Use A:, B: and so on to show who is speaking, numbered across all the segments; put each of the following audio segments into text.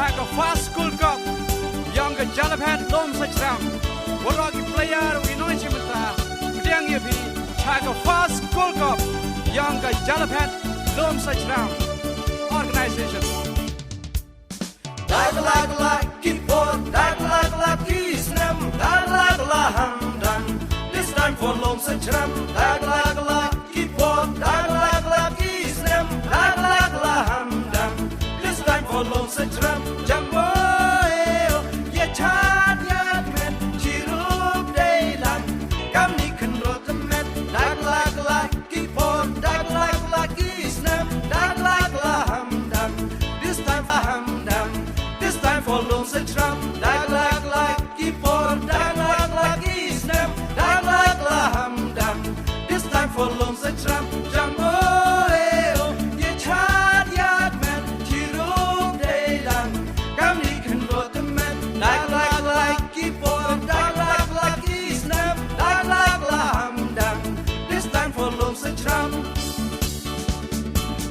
A: Chaka fast school cup. Younger Jalaphat Lom Sachram. Waraki player we know Chimata. Putiang Yapi. Chaka fast school cup. Younger Jalaphat Lom Sachram. Organization.
B: Keep on, Kisnam, Hamdan. This time for Lom Sachram, keep on, Kisnam, Hamdan. This time for Lom Sachram, Jambo, Yachat Yadman, Chirub Daylan, Kamni can rot the men, keep on, Kisnam, Hamdan. This time for Hamdan. This time for Lom Sachram, keep on, Kisnam, Hamdan. This time for Lom Sachram, Jambo, Yachat Yadman, Chirub Daylan, Kamni can rot the men, keep on, Kisnam, Hamdan. This time for Lom Sachram.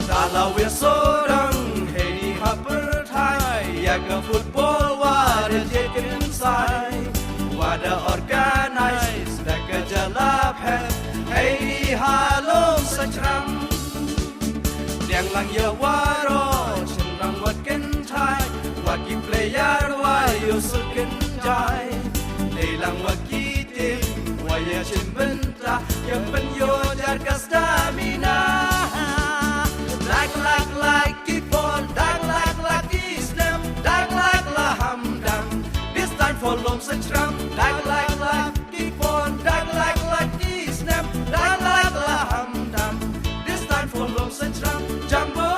B: Tala we're so young, hey, hopper tie, Yaga football, what a chicken inside, what a organized, like a Jalaphat, hey, hello, Sachram. Diang lang ya waro, chinang wat ken thai, waki player, why you so ken jai, they lang waki tim, why ya chimbenta, ya pen yo jarga stamina. Keep on, Kisnam, Hamdan. This time for Lom Sachram, keep on, Kisnam, Hamdan. This time for Lom Sachram, Jambo,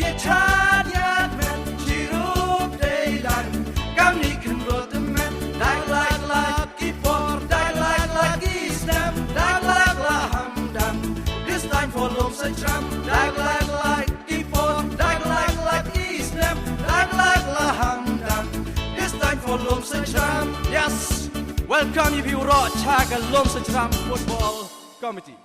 B: Yachat Yadman, Chirub Daylan, Kamni can rot the men, keep on, Kisnam, Hamdan. This time for Lom Sachram, keep on, Kisnam, Hamdan. This time for Lom Sachram.
A: Yes, welcome if you raw Chaka Lom Sachram Football Committee.